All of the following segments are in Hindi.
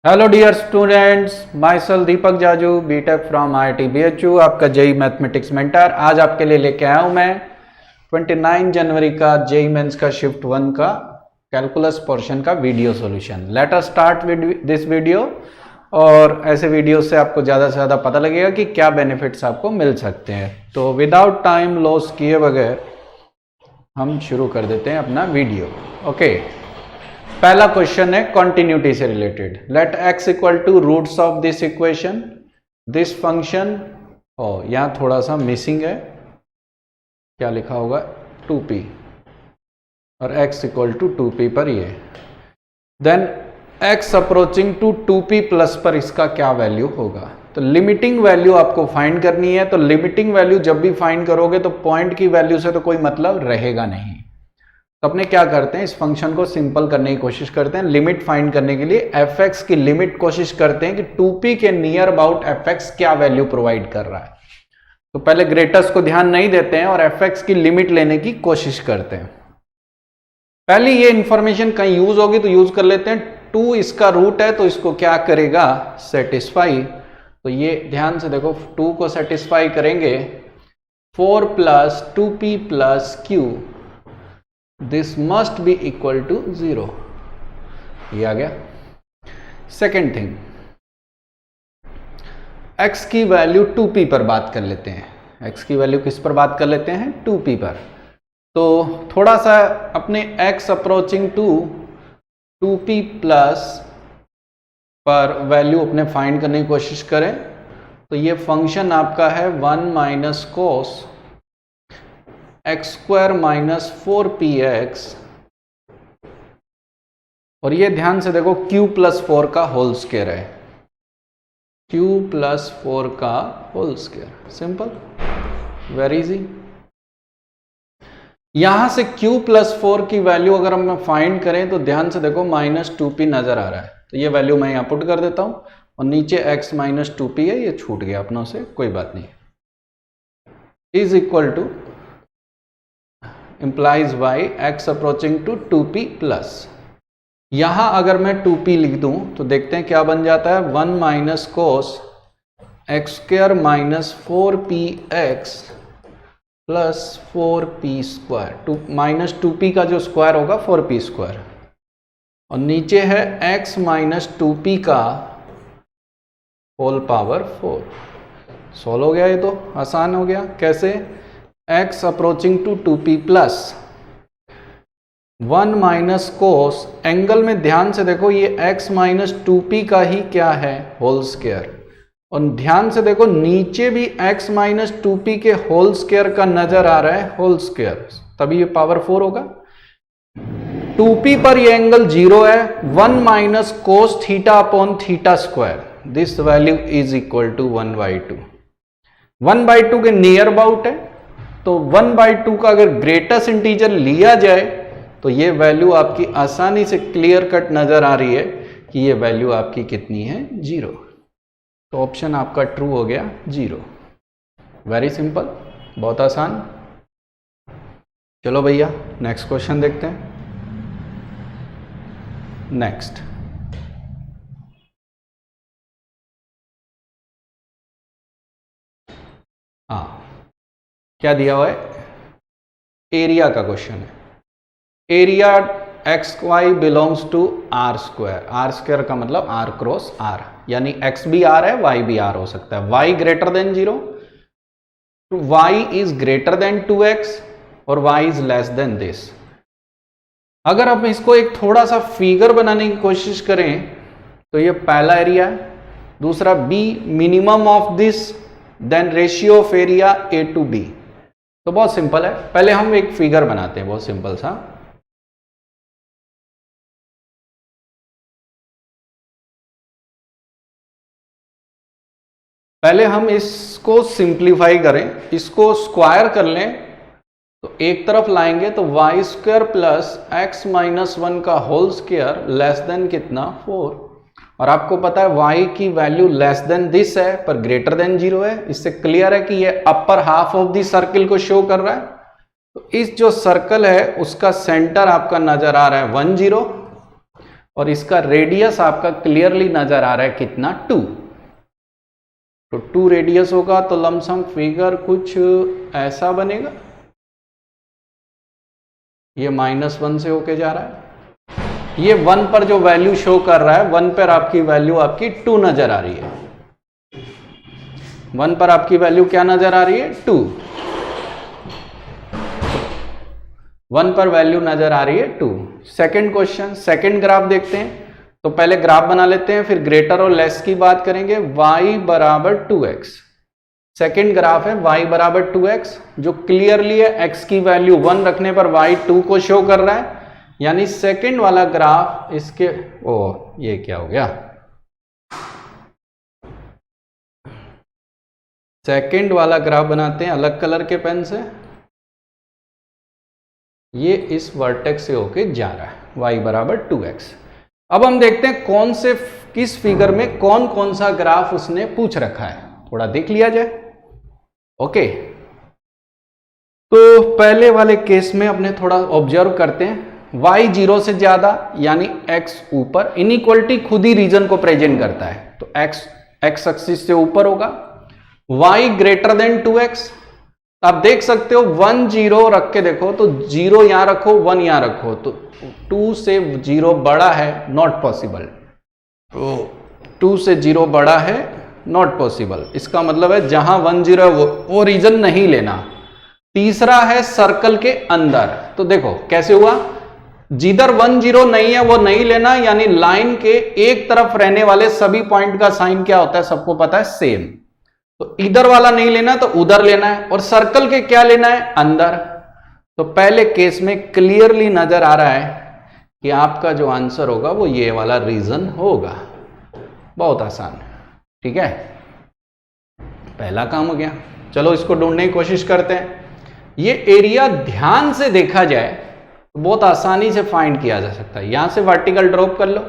Hello dear students, myself Deepak Jaju, BTech from IIT BHU, आपका जेई मैथमेटिक्स मेंटर। आज आपके लिए लेके आया हूं मैं 29 जनवरी का जेई मेंस का शिफ्ट 1 का कैलकुलस पोर्शन का video solution. Let us start with this video. और ऐसे वीडियो से आपको ज़्यादा से ज़्यादा पता लगेगा कि क्या बेनिफिट्स आपको मिल सकते हैं। तो विदाउट टाइम लॉस किए बगैर हम शुरू कर देते हैं अपना वीडियो। ओके, पहला क्वेश्चन है कॉन्टिन्यूटी से related. Let x equal to roots of this equation, this function. और यहां थोड़ा सा मिसिंग है, क्या लिखा होगा 2p और x इक्वल टू 2p पर ये। Then x approaching to 2p plus पर इसका क्या वैल्यू होगा। तो लिमिटिंग वैल्यू आपको फाइंड करनी है। तो लिमिटिंग वैल्यू जब भी फाइंड करोगे तो पॉइंट की वैल्यू से तो कोई मतलब रहेगा नहीं। तो अपने क्या करते हैं, इस फंक्शन को सिंपल करने की कोशिश करते हैं। लिमिट फाइंड करने के लिए fx की लिमिट कोशिश करते हैं कि 2p के नियर अबाउट fx क्या वैल्यू प्रोवाइड कर रहा है। तो पहले ग्रेटेस्ट को ध्यान नहीं देते हैं और fx की लिमिट लेने की कोशिश करते हैं। पहले ये इंफॉर्मेशन कहीं यूज होगी तो यूज कर लेते हैं। 2 इसका रूट है तो इसको क्या करेगा, सेटिस्फाई। तो ये ध्यान से देखो, 2 को सेटिस्फाई करेंगे 4 plus 2p plus q, this must be equal to 0। ये आ गया। सेकेंड थिंग, x की वैल्यू 2p पर बात कर लेते हैं। x की वैल्यू किस पर बात कर लेते हैं, 2p पर। तो थोड़ा सा अपने x approaching to 2p plus पर वैल्यू अपने फाइंड करने की कोशिश करें। तो ये फंक्शन आपका है 1 माइनस कोस x स्क्वायर माइनस 4px, और ये ध्यान से देखो q प्लस 4 का होल स्क्वायर है। q प्लस 4 का whole square, simple, very easy. यहां से q प्लस 4 की वैल्यू अगर हम फाइंड करें तो ध्यान से देखो माइनस 2p नजर आ रहा है। तो ये वैल्यू मैं यहां पुट कर देता हूं और नीचे x माइनस 2p है, ये छूट गया अपनों से, कोई बात नहीं। Is equal to implies y x approaching to 2p plus. यहां अगर मैं 2p लिख दूं तो देखते हैं क्या बन जाता है, 1 minus cos x square minus 4px plus 4p square. Minus 2p का जो स्क्वायर होगा 4p स्क्वायर, और नीचे है x माइनस 2p का होल पावर 4। सोल्व हो गया, ये तो आसान हो गया। कैसे, x approaching to 2p plus 1 minus cos, angle में ध्यान से देखो ये x माइनस 2p का ही क्या है, होल स्क्वायर। और ध्यान से देखो नीचे भी x माइनस 2p के होल स्क्वायर का नजर आ रहा है, होल स्क्वायर, तभी ये पावर 4 होगा। 2p पर ये एंगल 0 है, 1 minus cos theta upon theta square, this value is equal to 1/2। 1/2 के नियर अबाउट है, तो 1/2 का अगर ग्रेटेस्ट इंटीजर लिया जाए तो ये वैल्यू आपकी आसानी से क्लियर कट नजर आ रही है कि ये वैल्यू आपकी कितनी है, 0। तो ऑप्शन आपका ट्रू हो गया, 0। वेरी सिंपल, बहुत आसान। चलो भैया नेक्स्ट क्वेश्चन देखते हैं। नेक्स्ट, हाँ, क्या दिया हुआ है, एरिया का क्वेश्चन है। Area x y belongs to R square. R square का मतलब आर क्रॉस आर, यानी एक्स भी आर है, वाई भी आर हो सकता है। Y greater than 0, y is greater than 2x और y is less than this. अगर आप इसको एक थोड़ा सा फिगर बनाने की कोशिश करें तो ये पहला एरिया है, दूसरा b minimum of this, then ratio of area a to b। तो बहुत सिंपल है, पहले हम एक फिगर बनाते हैं, बहुत सिंपल सा। पहले हम इसको सिंप्लीफाई करें, इसको स्क्वायर कर लें तो एक तरफ लाएंगे तो y square plus x minus 1 का होल स्क्वायर लेस देन कितना, 4। और आपको पता है y की वैल्यू लेस देन दिस है पर ग्रेटर देन 0 है। इससे क्लियर है कि ये upper half of the circle को शो कर रहा है। तो इस जो सर्कल है उसका सेंटर आपका नजर आ रहा है 1 0, और इसका रेडियस आपका क्लियरली नजर आ रहा है कितना, 2। तो 2 रेडियस होगा तो लमसम फिगर कुछ ऐसा बनेगा। ये -1 से होके जा रहा है। ये 1 पर जो वैल्यू शो कर रहा है, 1 पर आपकी वैल्यू आपकी 2 नजर आ रही है। 1 पर आपकी वैल्यू क्या नजर आ रही है, 2। 1 पर वैल्यू नजर आ रही है 2। सेकंड क्वेश्चन, सेकंड ग्राफ देखते हैं। तो पहले ग्राफ बना लेते हैं, फिर ग्रेटर और लेस की बात करेंगे। y बराबर 2x, सेकंड ग्राफ है y बराबर 2x, जो क्लियरली है x की वैल्यू 1 रखने पर y 2 को शो कर रहा है। यानी सेकंड वाला ग्राफ इसके, ये क्या हो गया, सेकंड वाला ग्राफ बनाते हैं अलग कलर के पेन से। ये इस वर्टेक्स से होके जा रहा है, y बराबर 2x। अब हम देखते हैं कौन से, किस फिगर में कौन कौन सा ग्राफ उसने पूछ रखा है, थोड़ा देख लिया जाए। ओके, तो पहले वाले केस में अपने थोड़ा ऑब्जर्व करते हैं। y 0 से ज्यादा यानी x ऊपर, इनइक्वालिटी खुद ही रीजन को प्रेजेंट करता है, तो x एक्सिस से ऊपर होगा। y ग्रेटर देन 2x, आप देख सकते हो 1 0 रख के देखो तो 0 यहां रखो, 1 यहां रखो, तो 2 से 0 बड़ा है, नॉट पॉसिबल। तो 2 से 0 बड़ा है, नॉट पॉसिबल। इसका मतलब है जहां 1 0 है वो रीजन नहीं लेना। तीसरा है सर्कल के अंदर, तो देखो कैसे हुआ, जिधर 1 0 नहीं है वो नहीं लेना, यानी लाइन के एक तरफ रहने वाले सभी पॉइंट का साइन क्या होता है, सबको पता है, सेम। तो इधर वाला नहीं लेना तो उधर लेना है, और सर्कल के क्या लेना है, अंदर। तो पहले केस में क्लियरली नजर आ रहा है कि आपका जो आंसर होगा वो ये वाला रीजन होगा। बहुत आसान, ठीक है, पहला काम हो गया। चलो इसको ढूंढने की कोशिश करते हैं। ये एरिया ध्यान से देखा जाए तो बहुत आसानी से फाइंड किया जा सकता है। यहां से वर्टिकल ड्रॉप कर लो,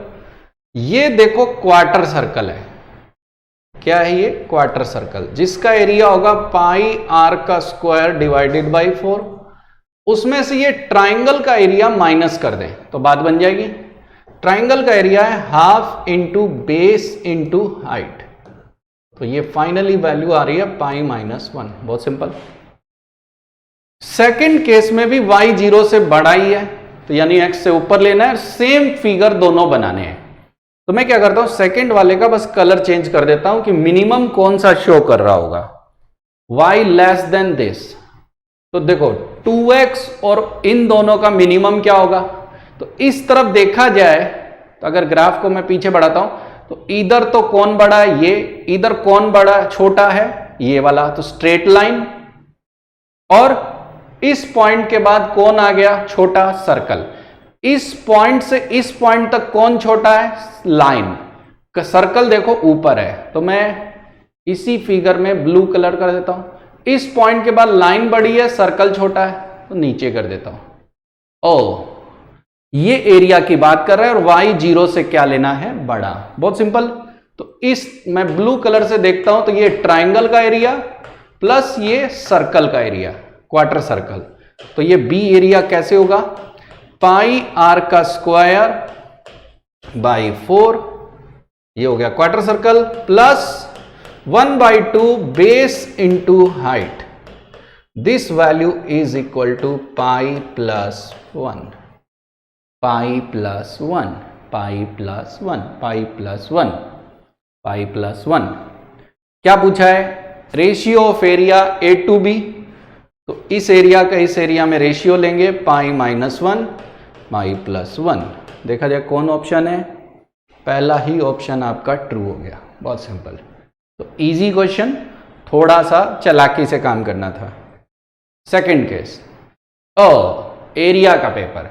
ये देखो क्वार्टर सर्कल है। क्या है ये, क्वार्टर सर्कल, जिसका एरिया होगा पाई आर का स्क्वायर डिवाइडेड बाई 4। उसमें से ये ट्राइंगल का एरिया माइनस कर दें तो बात बन जाएगी। ट्राइंगल का एरिया है half into base into height, तो ये फाइनली वैल्यू आ रही है पाई -1। बहुत सिंपल। सेकंड केस में भी y 0 से बड़ा ही है, तो यानी x से ऊपर लेना है, सेम फिगर दोनों बनाने हैं। तो मैं क्या करता हूं, सेकंड वाले का बस कलर चेंज कर देता हूं कि मिनिमम कौन सा शो कर रहा होगा, y लेस देन दिस। तो देखो 2x और इन दोनों का मिनिमम क्या होगा, तो इस तरफ देखा जाए तो अगर ग्राफ को मैं पीछे बढ़ाता हूं तो इधर तो कौन बड़ा है, ये, इधर कौन बड़ा छोटा है, ये वाला, तो स्ट्रेट लाइन। और इस पॉइंट के बाद कौन आ गया, छोटा, सर्कल। इस पॉइंट से इस पॉइंट तक कौन छोटा है, लाइन। सर्कल देखो ऊपर है, तो मैं इसी फिगर में ब्लू कलर कर देता हूं। इस पॉइंट के बाद लाइन बड़ी है, सर्कल छोटा है, तो नीचे कर देता हूं। ये एरिया की बात कर रहा है और y 0 से क्या लेना है, बड़ा। बहुत सिंपल। तो इस मैं ब्लू कलर से देखता हूं तो ये ट्राइंगल का एरिया प्लस ये सर्कल का एरिया, क्वार्टर सर्कल। तो ये बी एरिया कैसे होगा, पाई आर का स्क्वायर बाई 4, ये हो गया quarter circle, plus 1/2 base into height. This value is equal to pi plus 1, pi plus 1, pi plus 1, pi plus 1, pi plus 1। क्या पूछा है, ratio of area A to B. तो इस एरिया का इस एरिया में रेशियो लेंगे, पाई -1, पाई प्लस 1। देखा जाए कौन ऑप्शन है, पहला ही ऑप्शन आपका ट्रू हो गया। बहुत सिंपल। तो इजी क्वेश्चन, थोड़ा सा चालाकी से काम करना था। सेकंड केस, एरिया का पेपर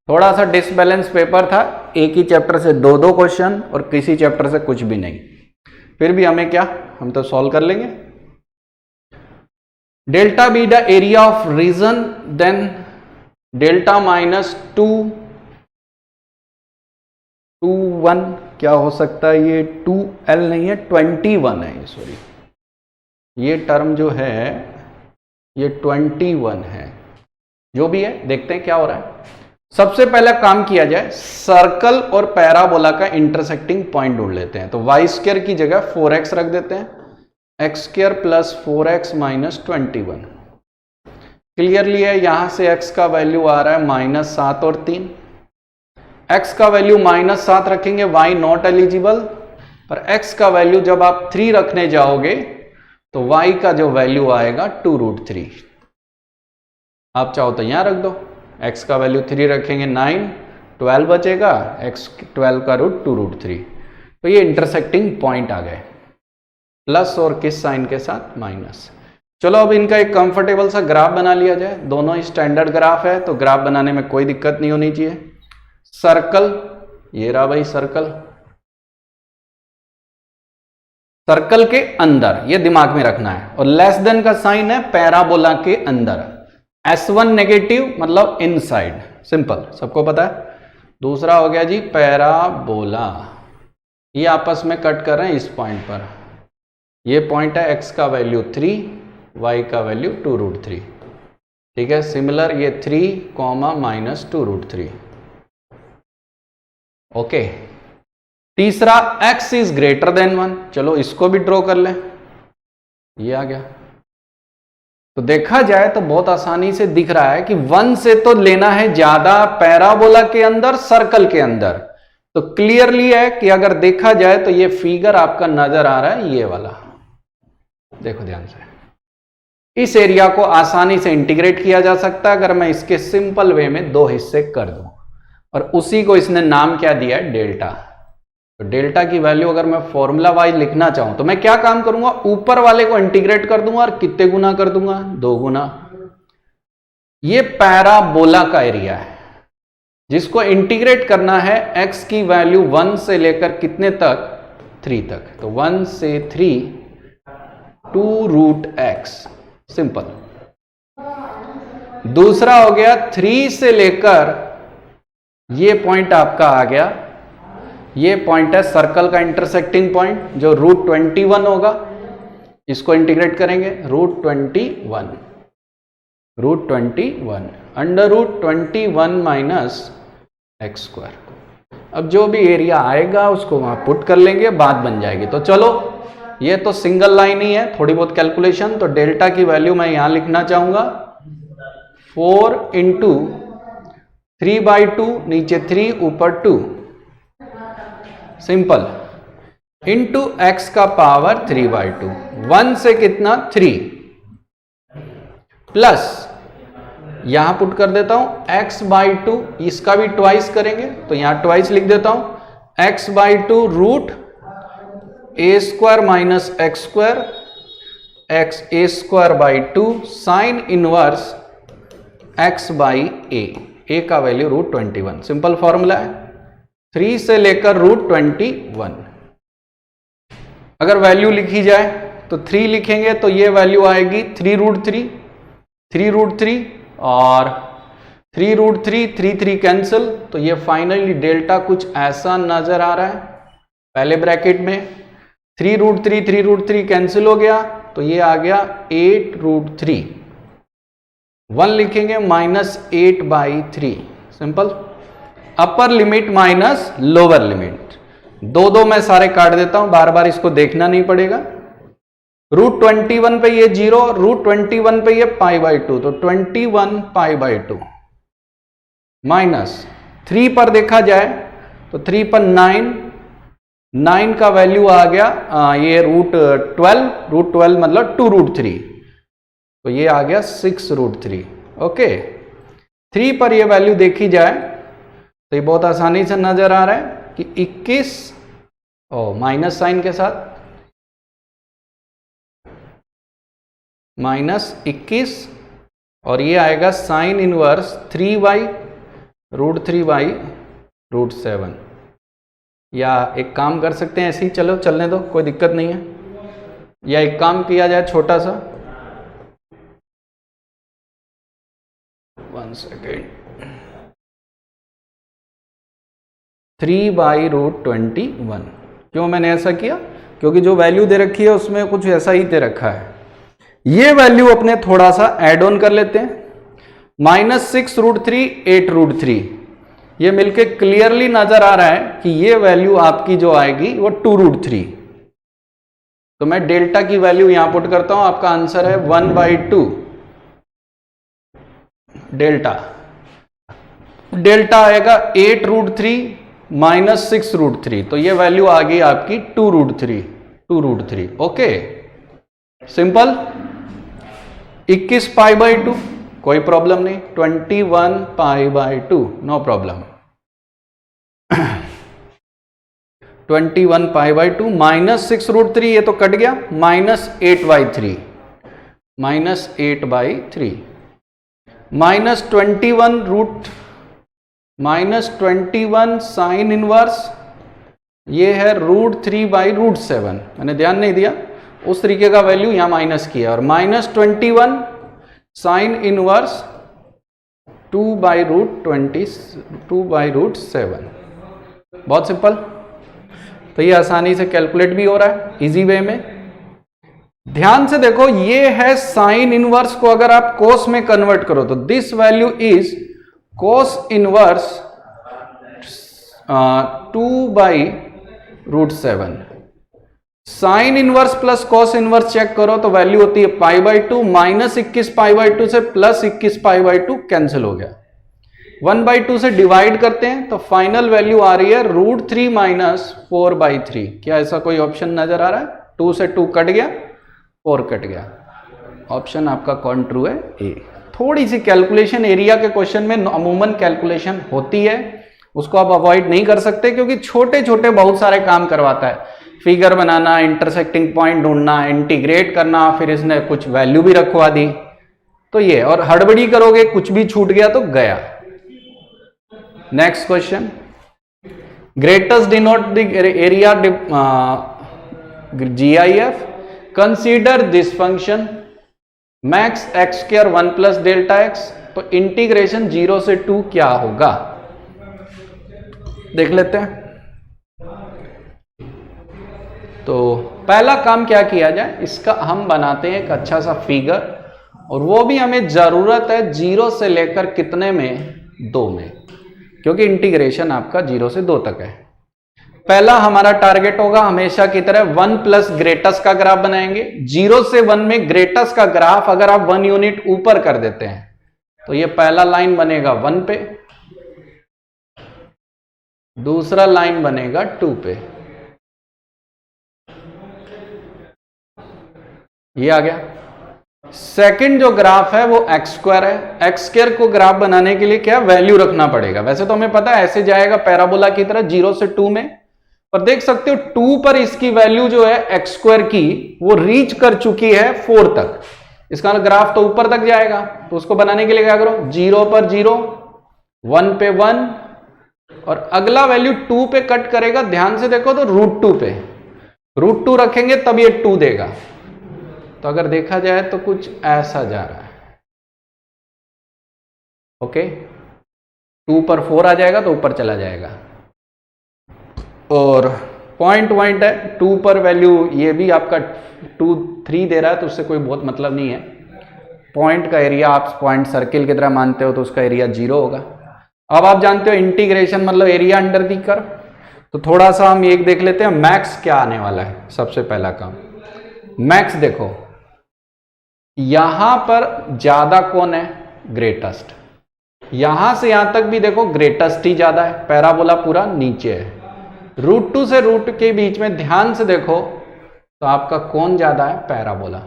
थोड़ा सा डिसबैलेंस पेपर था, एक ही चैप्टर से 2-2 क्वेश्चन और किसी चैप्टर से कुछ भी नहीं। फिर भी हमें क्या, हम तो सॉल्व कर लेंगे। Delta B the area of region, then delta -2 1 क्या हो सकता है, ये 2L नहीं है, 21 है, सॉरी, ये टर्म जो है ये 21 है। जो भी है देखते हैं क्या हो रहा है। सबसे पहला काम किया जाए, सर्कल और पैराबोला का इंटरसेक्टिंग पॉइंट ढूंढ लेते हैं। तो वाई स्क्वायर की जगह 4x रख देते हैं, x square plus 4x minus 21। Clearly है, यहां से x का वैल्यू आ रहा है -7 और 3। x का वैल्यू -7 रखेंगे, y नॉट एलिजिबल, पर x का वैल्यू जब आप 3 रखने जाओगे तो y का जो वैल्यू आएगा 2√3। आप चाहो तो यहां रख दो, x का वैल्यू 3 रखेंगे 9, 12 बचेगा, x 12 का रूट 2√3। तो ये इंटरसेक्टिंग पॉइंट आ गए, प्लस और किस साइन के साथ, माइनस। चलो अब इनका एक कंफर्टेबल सा ग्राफ बना लिया जाए। दोनों ही स्टैंडर्ड ग्राफ है तो ग्राफ बनाने में कोई दिक्कत नहीं होनी चाहिए। सर्कल, ये रहा भाई सर्कल, सर्कल के अंदर, ये दिमाग में रखना है। और लेस देन का साइन है पैराबोला के अंदर, S1 नेगेटिव मतलब इनसाइड, सिंपल, सबको पता है। दूसरा हो गया जी पैराबोला, ये आपस में कट कर रहे हैं इस पॉइंट पर। ये पॉइंट है x का वैल्यू 3, y का वैल्यू 2√3। ठीक है, सिमिलर ये 3, माइनस 2√3। ओके, तीसरा x इज ग्रेटर देन 1, चलो इसको भी ड्रॉ कर लें, ये आ गया। तो देखा जाए तो बहुत आसानी से दिख रहा है कि 1 से तो लेना है ज्यादा पैराबोला के अंदर, सर्कल के अंदर। तो क्लियरली है कि अगर देखा जाए तो ये फिगर आपका नजर आ रहा है, ये वाला, देखो ध्यान से। इस एरिया को आसानी से इंटीग्रेट किया जा सकता है अगर मैं इसके सिंपल वे में 2 हिस्से कर दूं, और उसी को इसने नाम क्या दिया है, डेल्टा। तो डेल्टा की वैल्यू अगर मैं फॉर्मूला वाइज लिखना चाहूं तो मैं क्या काम करूंगा, ऊपर वाले को इंटीग्रेट कर दूंगा, और कितने गुना कर दूंगा, 2 गुना। ये पैराबोला का एरिया है जिसको इंटीग्रेट करना है x की वैल्यू 1 से लेकर कितने तक, 3 तक। तो 1 से 3, 2√x, सिंपल। दूसरा हो गया 3 से लेकर, ये पॉइंट आपका आ गया, ये पॉइंट है सर्कल का इंटरसेक्टिंग पॉइंट जो √21 होगा, इसको इंटीग्रेट करेंगे, √21 √21 माइनस x²। अब जो भी एरिया आएगा उसको वहां पुट कर लेंगे, बात बन जाएगी। तो चलो, ये तो सिंगल लाइन ही है, थोड़ी बहुत कैलकुलेशन। तो डेल्टा की वैल्यू मैं यहां लिखना चाहूंगा 4 × 3/2, नीचे 3 ऊपर 2, सिंपल, इंटू x का पावर 3/2। 1 से कितना, 3, प्लस यहां पुट कर देता हूं x/2, इसका भी ट्वाइस करेंगे तो यहां ट्वाइस लिख देता हूं, x/2 √a² minus x², x a²/2 sine inverse x/a, a का वैल्यू √21, सिंपल फॉर्मूला है। 3 से लेकर √21, अगर वैल्यू लिखी जाए तो 3 लिखेंगे तो ये वैल्यू आएगी 3√3 और 3√3 कैंसिल, तो ये फाइनली डेल्टा कुछ ऐसा नजर आ रहा है। पहले ब्रैकेट में 3√3 कैंसिल हो गया तो ये आ गया 8√3, 1 लिखेंगे -8/3, simple. Upper limit minus lower limit, 2 मैं सारे काट देता हूं, बार बार इसको देखना नहीं पड़ेगा। √21 पे ये 0, √21 पे ये π/2, तो 21 π/2 माइनस 3 पर देखा जाए तो 3 पर 9 का वैल्यू आ गया, ये √12 मतलब 2√3, तो ये आ गया 6√3। ओके, 3 पर ये वैल्यू देखी जाए तो ये बहुत आसानी से नजर आ रहा है कि 21, माइनस साइन के साथ, -21, और ये आएगा साइन इनवर्स 3/√3/√7। या एक काम कर सकते हैं, ऐसे ही चलो चलने दो, कोई दिक्कत नहीं है। या एक काम किया जाए छोटा सा, 1 सेकेंड, 3/√21। क्यों मैंने ऐसा किया, क्योंकि जो वैल्यू दे रखी है उसमें कुछ ऐसा ही दे रखा है। ये वैल्यू अपने थोड़ा सा ऐड ऑन कर लेते हैं, -6√3 8√3, ये मिलके क्लियरली नजर आ रहा है कि ये वैल्यू आपकी जो आएगी वो 2√3। तो मैं डेल्टा की वैल्यू यहां पुट करता हूं, आपका आंसर है 1/2 डेल्टा। डेल्टा आएगा 8√3 माइनस 6√3, तो ये वैल्यू आ गई आपकी 2√3। Okay, simple. 21 π/2 कोई प्रॉब्लम नहीं, 21 π/2 नो प्रॉब्लम। 21 π/2 माइनस 6√3, ये तो कट गया, -8/3 माइनस 21 साइन इनवर्स, ये है √3/√7। मैंने ध्यान नहीं दिया, उस तरीके का वैल्यू यहां माइनस किया, और -21 साइन इनवर्स 2/√7। बहुत सिंपल। तो ये आसानी से कैलकुलेट भी हो रहा है इजी वे में। ध्यान से देखो, ये है साइन इनवर्स को अगर आप कोस में कन्वर्ट करो तो this value is cos inverse 2/√7। Sine inverse plus cos inverse check करो तो वैल्यू होती है π/2, माइनस 21 π/2 से प्लस 21 π/2 कैंसिल हो गया। 1/2 से डिवाइड करते हैं तो फाइनल वैल्यू आ रही है √3 माइनस 4/3। क्या ऐसा कोई ऑप्शन नजर आ रहा है? 2 से 2 कट गया, 4 कट गया, ऑप्शन आपका कौन ट्रू है? ए। थोड़ी सी कैलकुलेशन एरिया के क्वेश्चन में अमूमन कैलकुलेशन होती है, उसको आप अवॉइड नहीं कर सकते क्योंकि छोटे छोटे बहुत सारे काम करवाता है। फिगर बनाना, इंटरसेक्टिंग पॉइंट ढूंढना, इंटीग्रेट करना, फिर इसने कुछ वैल्यू भी रखवा दी, तो ये, और हड़बड़ी करोगे कुछ भी छूट गया तो गया। Next question, greatest denote the area GIF, consider this function max x² 1 plus delta x। तो इंटीग्रेशन 0 से 2 क्या होगा देख लेते हैं। तो पहला काम क्या किया जाए, इसका हम बनाते हैं एक अच्छा सा फिगर, और वो भी हमें जरूरत है 0 से लेकर कितने में? 2 में, क्योंकि इंटीग्रेशन आपका 0 से 2 तक है। पहला हमारा टारगेट होगा हमेशा की तरह 1 प्लस ग्रेटेस्ट का ग्राफ बनाएंगे। 0 से 1 में ग्रेटेस्ट का ग्राफ अगर आप 1 यूनिट ऊपर कर देते हैं तो ये पहला लाइन बनेगा 1 पे, दूसरा लाइन बनेगा 2 पे, ये आ गया। सेकंड जो ग्राफ है वो x² है। x² को ग्राफ बनाने के लिए क्या वैल्यू रखना पड़ेगा? वैसे तो हमें पता है ऐसे जाएगा पैराबोला की तरह 0 से 2 में, पर देख सकते हो 2 पर इसकी वैल्यू जो है x² की वो रीच कर चुकी है 4 तक। इसका ग्राफ तो ऊपर तक जाएगा, तो उसको बनाने के लिए क्या करो, 0 पर 0, 1 पे 1, और अगला वैल्यू 2 पे कट करेगा। ध्यान से देखो तो √2 पे, √2 रखेंगे तब ये 2 देगा। तो अगर देखा जाए तो कुछ ऐसा जा रहा है। ओके, 2 पर 4 आ जाएगा तो ऊपर चला जाएगा, और पॉइंट है 2 पर वैल्यू, ये भी आपका 2 3 दे रहा है, तो उससे कोई बहुत मतलब नहीं है। पॉइंट का एरिया आप पॉइंट सर्किल की तरह मानते हो तो उसका एरिया 0 होगा। अब आप जानते हो इंटीग्रेशन मतलब एरिया अंडर दी कर्व, तो थोड़ा सा हम एक देख लेते हैं मैक्स क्या आने वाला है। सबसे पहला काम, मैक्स देखो यहां पर ज्यादा कौन है? ग्रेटेस्ट। यहां से यहां तक भी देखो ग्रेटेस्ट ही ज्यादा है, पैराबोला पूरा नीचे है। √2 से √2 के बीच में ध्यान से देखो तो आपका कौन ज्यादा है? पैराबोला।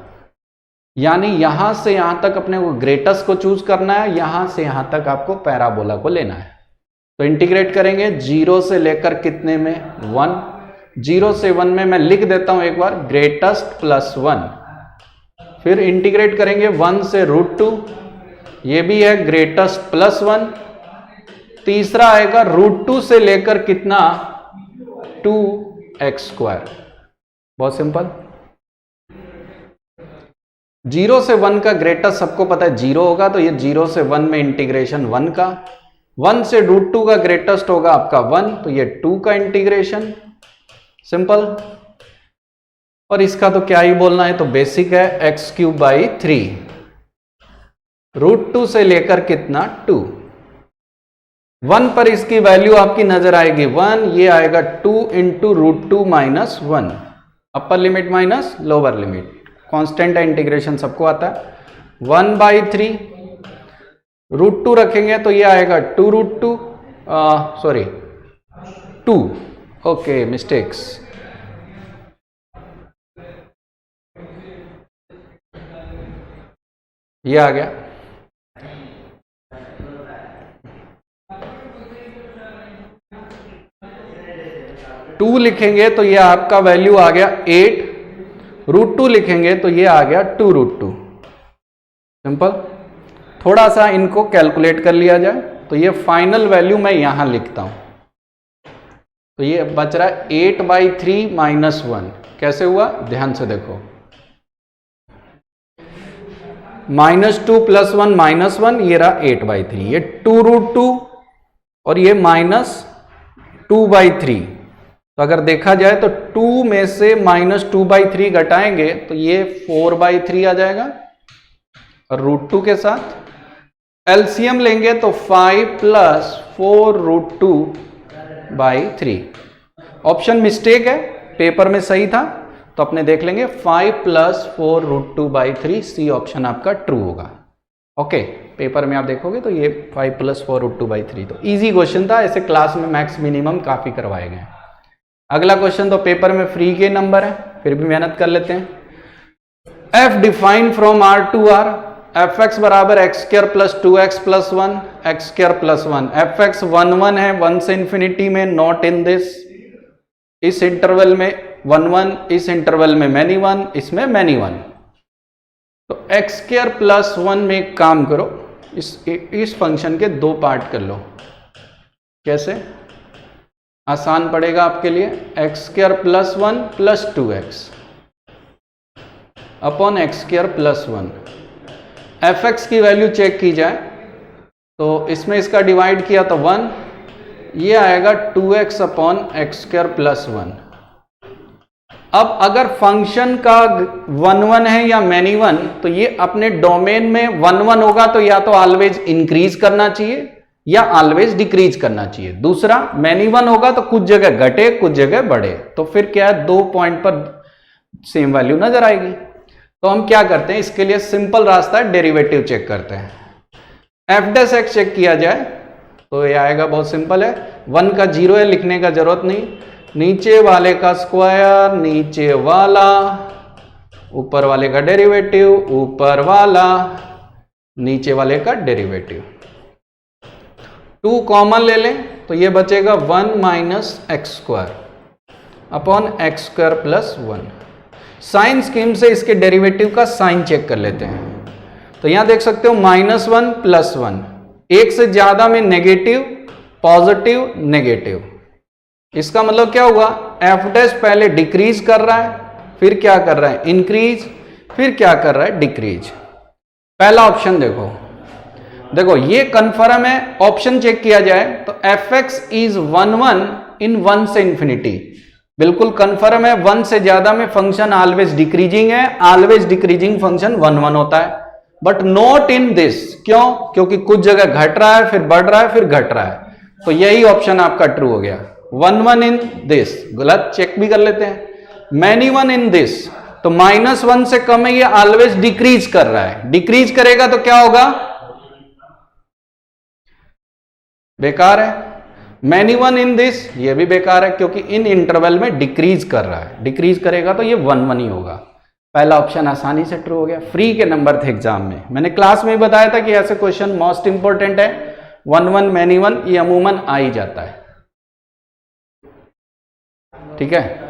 यानी यहां से यहां तक अपने को ग्रेटेस्ट को चूज करना है, यहां से यहां तक आपको पैराबोला को लेना है। तो इंटीग्रेट करेंगे 0 से लेकर कितने में? 1। 0 से 1 में मैं लिख देता हूं एक बार, ग्रेटेस्ट प्लस 1। फिर इंटीग्रेट करेंगे 1 से √2, ये भी है ग्रेटेस्ट प्लस 1। तीसरा आएगा √2 से लेकर कितना? 2x²। बहुत सिंपल। 0 से 1 का ग्रेटेस्ट सबको पता है 0 होगा, तो ये 0 से 1 में इंटीग्रेशन 1 का। 1 से √2 का ग्रेटेस्ट होगा आपका 1, तो ये 2 का इंटीग्रेशन, सिंपल। और इसका तो क्या ही बोलना है, तो बेसिक है x³ 3। √2 से लेकर कितना? 2। 1 पर इसकी वैल्यू आपकी नजर आएगी 1, ये आएगा 2 into √2 minus 1, upper limit minus lower limit, constant है, इंटीग्रेशन सबको आता है। 1/3 √2 रखेंगे तो ये आएगा 2√2, सॉरी 2, ओके मिस्टेक्स, ये आ गया। टू लिखेंगे तो ये आपका वैल्यू आ गया 8, √2 लिखेंगे तो ये आ गया 2√2। सिंपल। थोड़ा सा इनको कैलकुलेट कर लिया जाए तो ये फाइनल वैल्यू मैं यहां लिखता हूं, तो ये बच रहा है 8/3 माइनस 1। कैसे हुआ ध्यान से देखो, -2 + 1 -1, ये रहा 8/3, ये 2√2 और ये -2/3। तो अगर देखा जाए तो 2 में से -2/3 घटाएंगे तो ये 4/3 आ जाएगा, और √2 के साथ एलसीएम लेंगे तो 5 + 4√2/3। ऑप्शन मिस्टेक है, पेपर में सही था तो अपने देख लेंगे 5 + 4√2/3, सी ऑप्शन आपका ट्रू होगा। ओके, पेपर में आप देखोगे तो ये 5 + 4√2/3, तो इजी क्वेश्चन था, ऐसे क्लास में मैक्स मिनिमम काफी करवाए गए। अगला क्वेश्चन तो पेपर में फ्री के नंबर है, फिर भी मेहनत कर लेते हैं। f defined from R to R, fx बराबर x² + 2x + 1, x² + 1, fx 1 1 है 1 से इंफिनिटी में, नॉट इन दिस, इस इंटरवल में 1 1, इस इंटरवल में मैनी 1, इसमें मैनी 1। तो x² + 1 में एक काम करो, इस फंक्शन के दो पार्ट कर लो। कैसे? आसान पड़ेगा आपके लिए, x² + 1 + 2x upon x² + 1। fx की वैल्यू चेक की जाए तो इसमें इसका डिवाइड किया तो 1, ये आएगा 2x अपॉन x² + 1। अब अगर फंक्शन का 1 1 है या मैनी 1, तो ये अपने डोमेन में 1 1 होगा तो या तो ऑलवेज इंक्रीज करना चाहिए या ऑलवेज डिक्रीज करना चाहिए। दूसरा मैनी 1 होगा तो कुछ जगह घटे कुछ जगह बढ़े, तो फिर क्या है, 2 पॉइंट पर सेम वैल्यू नजर आएगी। तो हम क्या करते हैं, इसके लिए सिंपल रास्ता है, डेरिवेटिव चेक करते हैं। f' चेक किया जाए तो ये आएगा, बहुत सिंपल है, 1 का 0 है, लिखने का जरूरत नहीं, नीचे वाले का स्क्वायर, नीचे वाला, ऊपर वाले का डेरिवेटिव, ऊपर वाला, नीचे वाले का डेरिवेटिव। 2 कॉमन ले लें तो ये बचेगा 1 - x² upon x² + 1। Sign scheme से इसके डेरिवेटिव का साइन चेक कर लेते हैं। तो यहां देख सकते हो -1 + 1, एक से ज्यादा में नेगेटिव, पॉजिटिव, नेगेटिव। इसका मतलब क्या हुआ, f' पहले डिक्रीज कर रहा है, फिर क्या कर रहा है, इंक्रीज, फिर क्या कर रहा है, डिक्रीज। पहला ऑप्शन देखो, ये कंफर्म है। ऑप्शन चेक किया जाए तो fx इज 1 1 इन 1 से इंफिनिटी, बिल्कुल कंफर्म है। 1 से ज्यादा में फंक्शन ऑलवेज डिक्रीजिंग है, ऑलवेज डिक्रीजिंग फंक्शन 1 1 होता है, बट नॉट इन दिस। क्यों? क्योंकि कुछ जगह घट रहा है, फिर बढ़ रहा है, फिर घट रहा है, तो यही ऑप्शन आपका ट्रू हो गया। 1 1 इन दिस गलत, चेक भी कर लेते हैं। मैनी 1 इन दिस, तो -1 से कम है, ये ऑलवेज डिक्रीज कर रहा है, डिक्रीज करेगा तो क्या होगा, बेकार है। मैनी 1 इन दिस, ये भी बेकार है, क्योंकि इन इंटरवल में डिक्रीज कर रहा है, डिक्रीज करेगा तो ये 1 1 ही होगा। पहला ऑप्शन आसानी से ट्रू हो गया। फ्री के नंबर थे एग्जाम में, मैंने क्लास में ही बताया था कि ऐसे क्वेश्चन मोस्ट इंपोर्टेंट है। 1 1 मैनी 1 ये अमूमन आ ही जाता है, ठीक है।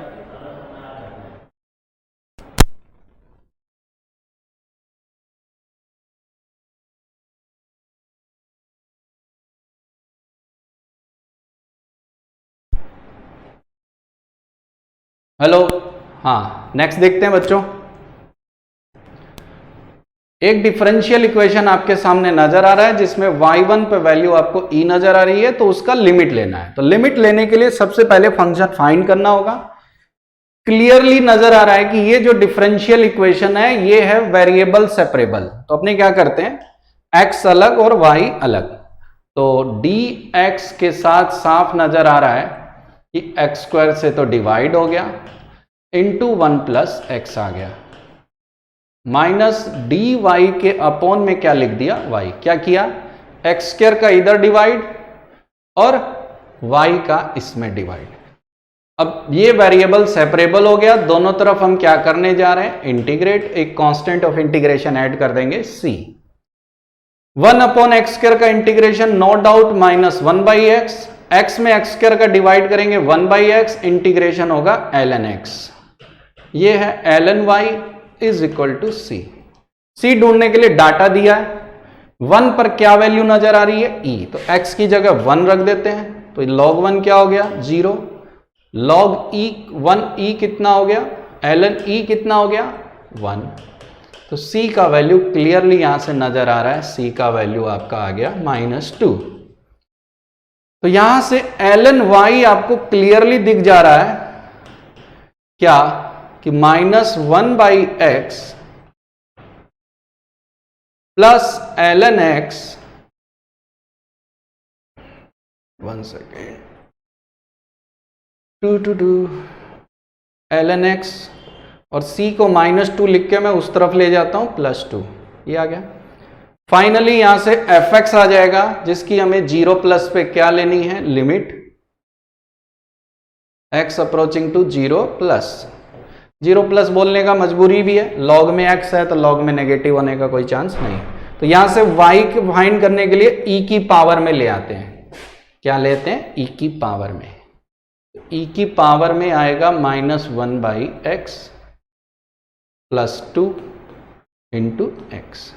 हेलो, हाँ नेक्स्ट देखते हैं बच्चों। एक डिफरेंशियल इक्वेशन आपके सामने नजर आ रहा है जिसमें y1 पे वैल्यू आपको e नजर आ रही है, तो उसका लिमिट लेना है। तो लिमिट लेने के लिए सबसे पहले फंक्शन फाइंड करना होगा। क्लियरली नजर आ रहा है कि ये जो डिफरेंशियल इक्वेशन है ये है वेरिएबल सेपरेबल, तो अपने क्या करते हैं, x अलग और y अलग। तो dx के साथ साफ नजर आ रहा है कि एक्स स्क्वायर से तो डिवाइड हो गया, इंटू 1 प्लस एक्स आ गया, माइनस डी वाई के अपॉन में क्या लिख दिया, y। क्या किया, एक्स स्क्वायर का इधर डिवाइड और y का इसमें डिवाइड। अब ये वेरिएबल सेपरेबल हो गया, दोनों तरफ हम क्या करने जा रहे हैं, इंटीग्रेट, एक कांस्टेंट ऑफ इंटीग्रेशन ऐड कर देंगे c। 1 अपॉन एक्स स्क्वायर का integration no doubt minus 1 by x, x में एक्स स्क्वायर का डिवाइड करेंगे 1 बाई एक्स, इंटीग्रेशन होगा ln x। ये है ln y is equal to c. C ढूंढने के लिए डाटा दिया है, 1 पर क्या वैल्यू नजर आ रही है, e, तो x की जगह 1 रख देते हैं, तो log 1 क्या हो गया, 0, log e 1e कितना हो गया, ln e कितना हो गया, 1। तो c का वैल्यू क्लियरली यहां से नजर आ रहा है, c का वैल्यू आपका आ गया -2। तो यहां से ln y आपको क्लियरली दिख जा रहा है क्या, कि -1 by x plus ln x, 1 second, 2 to 2 ln x, और c को -2 लिख के मैं उस तरफ ले जाता हूं, +2, ये आ गया। फाइनली यहां से fx आ जाएगा, जिसकी हमें 0 प्लस पे क्या लेनी है, limit x approaching to 0 plus. 0 plus बोलने का मजबूरी भी है, लॉग में x है तो लॉग में नेगेटिव होने का कोई चांस नहीं। तो यहां से y को फाइंड करने के लिए e की पावर में ले आते हैं, क्या लेते हैं, e की पावर में। e की पावर में आएगा -1 by x +2 into x.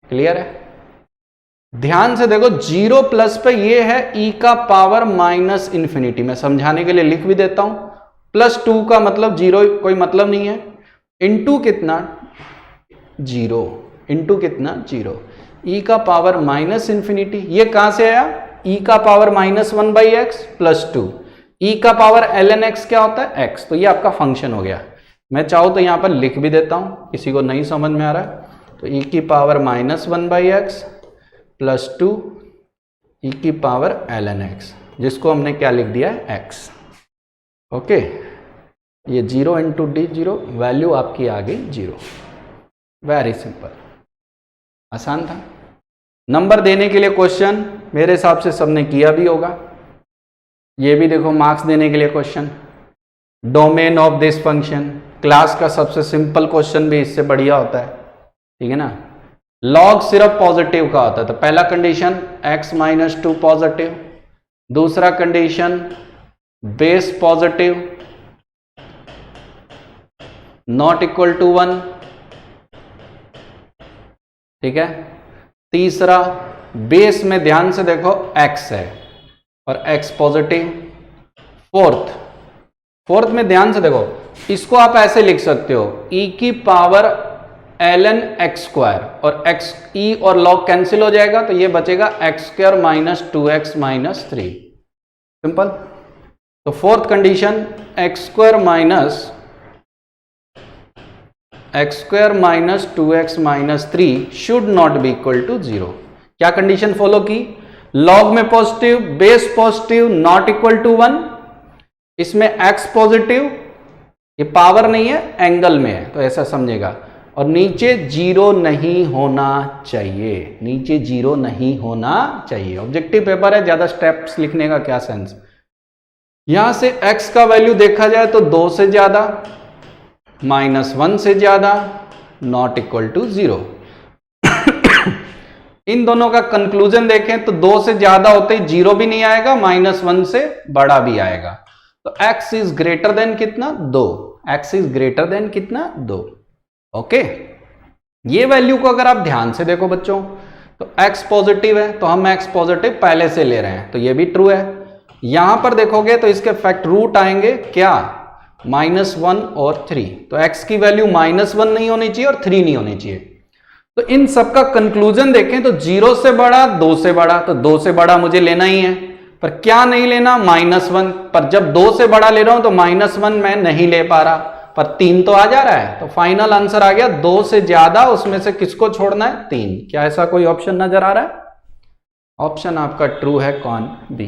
Clear है, ध्यान से देखो 0 प्लस पे ये है e का पावर -∞। मैं समझाने के लिए लिख भी देता हूं, +2 का मतलब 0 कोई मतलब नहीं है, इंटू कितना 0, इंटू कितना 0, e का पावर -∞। ये कहां से आया, e का पावर -1 बाई एक्स +2, e का पावर ln x क्या होता है, x। तो ये आपका फंक्शन हो गया। मैं चाहूं तो यहां पर लिख भी देता हूं, किसी को नहीं समझ में आ रहा है तो e की पावर -1 बाई एक्स +2 e की पावर ln x, जिसको हमने क्या लिख दिया है, x। ओके, ये 0 इंटू डी 0, वैल्यू आपकी आ गई 0। वेरी सिंपल, आसान था। नंबर देने के लिए क्वेश्चन मेरे हिसाब से सबने किया भी होगा। ये भी देखो मार्क्स देने के लिए question, domain of this function, class का सबसे सिंपल क्वेश्चन भी इससे बढ़िया होता है, ठीक है ना। लॉग सिर्फ पॉजिटिव का होता है, तो पहला कंडीशन x -2 पॉजिटिव, दूसरा condition base positive not equal to 1, ठीक है। तीसरा बेस में ध्यान से देखो x है और x पॉजिटिव। फोर्थ में ध्यान से देखो, इसको आप ऐसे लिख सकते हो, e की पावर ln x स्क्वायर, और x e और log कैंसिल हो जाएगा तो ये बचेगा x स्क्वायर -2x -3, सिंपल। तो fourth condition x square -2x -3 should not be equal to 0। क्या कंडीशन फॉलो की, लॉग में positive, base positive, not equal to 1, इसमें x पॉजिटिव, ये पावर नहीं है एंगल में है तो ऐसा समझेगा, और नीचे 0 नहीं होना चाहिए, नीचे 0 नहीं होना चाहिए। ऑब्जेक्टिव पेपर है, ज्यादा स्टेप्स लिखने का क्या सेंस। यहां से x का वैल्यू देखा जाए तो 2 से ज्यादा, -1 से ज्यादा, नॉट इक्वल टू 0। इन दोनों का कंक्लूजन देखें तो 2 से ज्यादा होते ही 0 भी नहीं आएगा, -1 से बड़ा भी आएगा। तो x इज ग्रेटर देन कितना, 2, x इज ग्रेटर देन कितना, 2। ओके, ये वैल्यू को अगर आप ध्यान से देखो बच्चों तो x पॉजिटिव है तो हम x पॉजिटिव पहले से ले रहे हैं, तो ये भी ट्रू है। यहां पर देखोगे तो इसके फैक्ट रूट आएंगे क्या, -1 और 3, तो x की वैल्यू -1 नहीं होनी चाहिए और 3 नहीं होनी चाहिए। तो इन सब का कंक्लूजन देखें तो 0 से बड़ा, 2 से बड़ा, तो 2 से बड़ा मुझे लेना ही है, पर क्या नहीं लेना, -1। पर जब 2 से बड़ा ले रहा हूं तो -1 मैं नहीं ले पा रहा, पर 3 तो आ जा रहा है। तो फाइनल आंसर आ गया 2 से ज्यादा, उसमें से किसको छोड़ना है, 3। क्या ऐसा कोई ऑप्शन नजर आ रहा है, ऑप्शन आपका ट्रू है, कौन? बी।